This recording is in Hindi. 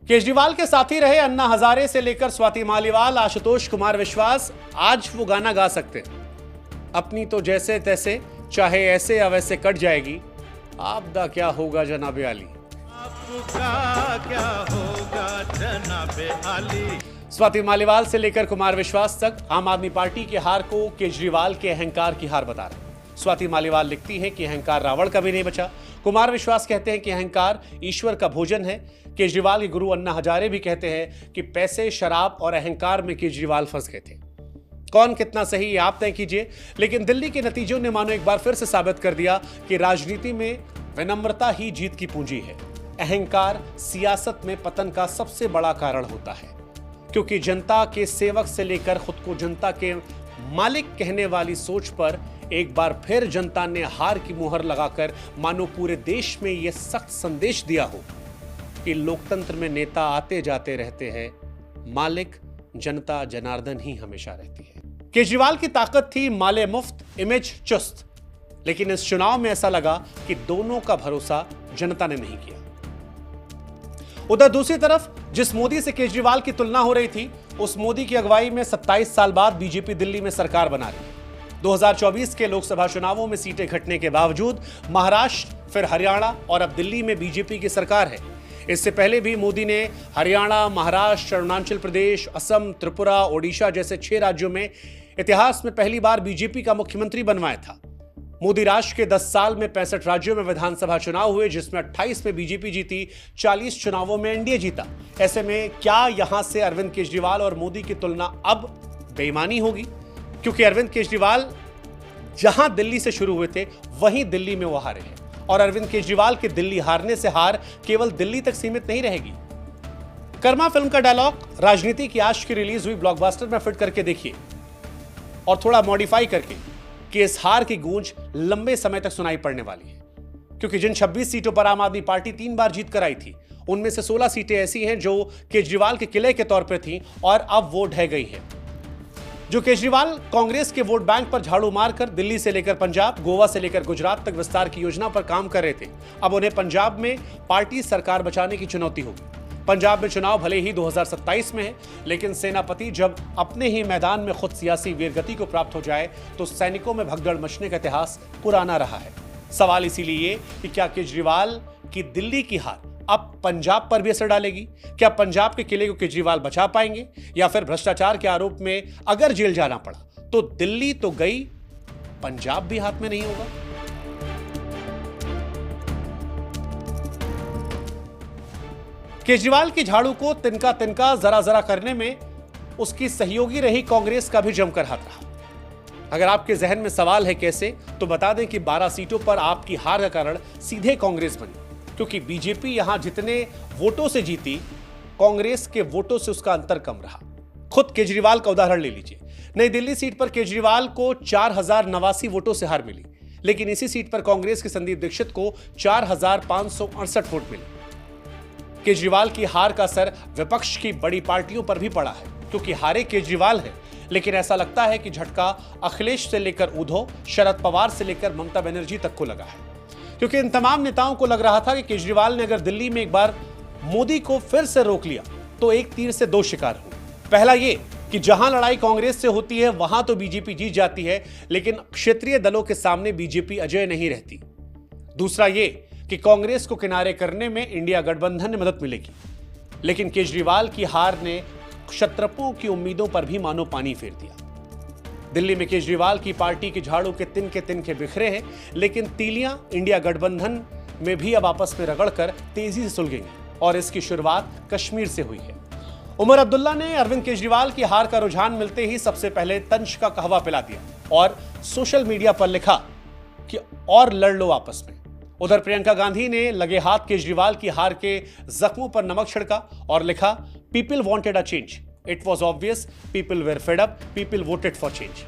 केजरीवाल के साथी रहे अन्ना हजारे से लेकर स्वाति मालीवाल, आशुतोष कुमार विश्वास, आज वो गाना गा सकते हैं। अपनी तो जैसे तैसे, चाहे ऐसे या वैसे कट जाएगी, आपदा क्या होगा जनाबे आली। आपका क्या होगा जनाबे आली। स्वाति मालीवाल से लेकर कुमार विश्वास तक आम आदमी पार्टी की हार को केजरीवाल के अहंकार की हार बता रहे हैं। स्वाति मालीवाल लिखती है कि अहंकार रावण का भी नहीं बचा। कुमार विश्वास कहते हैं कि अहंकार ईश्वर का भोजन है। केजरीवाल के गुरु अन्ना हजारे भी कहते हैं कि पैसे, शराब और अहंकार में केजरीवाल फंस गए थे। कौन कितना सही ये आप तय कीजिए, लेकिन दिल्ली के नतीजों ने मानो एक बार फिर से साबित कर दिया कि राजनीति में विनम्रता ही जीत की पूंजी है। अहंकार सियासत में पतन का सबसे बड़ा कारण होता है, क्योंकि जनता के सेवक से लेकर खुद को जनता के मालिक कहने वाली सोच पर एक बार फिर जनता ने हार की मुहर लगाकर मानो पूरे देश में यह सख्त संदेश दिया हो कि लोकतंत्र में नेता आते जाते रहते हैं, मालिक जनता जनार्दन ही हमेशा रहती है। केजरीवाल की ताकत थी माले मुफ्त, इमेज चुस्त, लेकिन इस चुनाव में ऐसा लगा कि दोनों का भरोसा जनता ने नहीं किया। उधर दूसरी तरफ जिस मोदी से केजरीवाल की तुलना हो रही थी, उस मोदी की अगुवाई में 27 साल बाद बीजेपी दिल्ली में सरकार बना रही है। 2024 के लोकसभा चुनावों में सीटें घटने के बावजूद महाराष्ट्र, फिर हरियाणा और अब दिल्ली में बीजेपी की सरकार है। इससे पहले भी मोदी ने हरियाणा, महाराष्ट्र, अरुणाचल प्रदेश, असम, त्रिपुरा, ओडिशा जैसे 6 राज्यों में इतिहास में पहली बार बीजेपी का मुख्यमंत्री बनवाया था। मोदी राष्ट्र के 10 साल में 65 राज्यों में विधानसभा चुनाव हुए, जिसमें 28 में बीजेपी जीती, 40 चुनावों में एनडीए जीता। ऐसे में क्या यहां से अरविंद केजरीवाल और मोदी की तुलना अब बेईमानी होगी? क्योंकि अरविंद केजरीवाल जहां दिल्ली से शुरू हुए थे, वहीं दिल्ली में वो हारे हैं। और अरविंद केजरीवाल के दिल्ली हारने से हार केवल दिल्ली तक सीमित नहीं रहेगी। कर्मा फिल्म का डायलॉग राजनीति की आज की रिलीज हुई ब्लॉकबस्टर में फिट करके देखिए, और थोड़ा मॉडिफाई करके, कि इस हार की गूंज लंबे समय तक सुनाई पड़ने वाली है। क्योंकि जिन 26 सीटों पर आम आदमी पार्टी 3 बार जीत कर आई थी, उनमें से 16 सीटें ऐसी हैं जो केजरीवाल के किले के तौर पर थीं और अब वो ढह गई हैं। जो केजरीवाल कांग्रेस के वोट बैंक पर झाड़ू मारकर दिल्ली से लेकर पंजाब, गोवा से लेकर गुजरात तक विस्तार की योजना पर काम कर रहे थे, अब उन्हें पंजाब में पार्टी सरकार बचाने की चुनौती होगी। पंजाब में चुनाव भले ही 2027 में है, लेकिन सेनापति जब अपने ही मैदान में खुद सियासी वीरगति को प्राप्त हो जाए तो सैनिकों में भगदड़ मचने का इतिहास पुराना रहा है। सवाल इसीलिए ये कि क्या केजरीवाल की दिल्ली की हार अब पंजाब पर भी असर डालेगी? क्या पंजाब के किले को केजरीवाल बचा पाएंगे, या फिर भ्रष्टाचार के आरोप में अगर जेल जाना पड़ा तो दिल्ली तो गई, पंजाब भी हाथ में नहीं होगा? केजरीवाल की झाड़ू को तिनका तिनका, जरा जरा करने में उसकी सहयोगी रही कांग्रेस का भी जमकर हाथ रहा। अगर आपके जहन में सवाल है कैसे, तो बता दें कि 12 सीटों पर आपकी हार का कारण सीधे कांग्रेस बनी, क्योंकि बीजेपी यहां जितने वोटों से जीती, कांग्रेस के वोटों से उसका अंतर कम रहा। खुद केजरीवाल का उदाहरण ले लीजिए। नई दिल्ली सीट पर केजरीवाल को 4089 वोटों से हार मिली, लेकिन इसी सीट पर कांग्रेस के संदीप दीक्षित को 4568 वोट मिले। केजरीवाल की हार का असर विपक्ष की बड़ी पार्टियों पर भी पड़ा है, क्योंकि हारे केजरीवाल है, लेकिन ऐसा लगता है कि झटका अखिलेश से लेकर उद्धव, शरद पवार से लेकर ममता बनर्जी तक को लगा है। क्योंकि इन तमाम नेताओं को लग रहा था कि केजरीवाल ने अगर दिल्ली में एक बार मोदी को फिर से रोक लिया तो एक तीर से 2 शिकार हो। पहला ये कि जहां लड़ाई कांग्रेस से होती है वहां तो बीजेपी जीत जाती है, लेकिन क्षेत्रीय दलों के सामने बीजेपी अजय नहीं रहती। दूसरा ये कि कांग्रेस को किनारे करने में इंडिया गठबंधन ने मदद मिलेगी। लेकिन केजरीवाल की हार ने क्षत्रपों की उम्मीदों पर भी मानो पानी फेर दिया। दिल्ली में केजरीवाल की पार्टी के झाड़ू के तिनके बिखरे हैं, लेकिन तीलियां इंडिया गठबंधन में भी अब आपस में रगड़कर तेजी से सुलगेंगी, और इसकी शुरुआत कश्मीर से हुई है। उमर अब्दुल्ला ने अरविंद केजरीवाल की हार का रुझान मिलते ही सबसे पहले तंज का कहवा पिला दिया और सोशल मीडिया पर लिखा कि और लड़ लो आपस में। उधर प्रियंका गांधी ने लगे हाथ केजरीवाल की हार के जख्मों पर नमक छिड़का और लिखा, people wanted a change, it was obvious, people were fed up, people voted for change.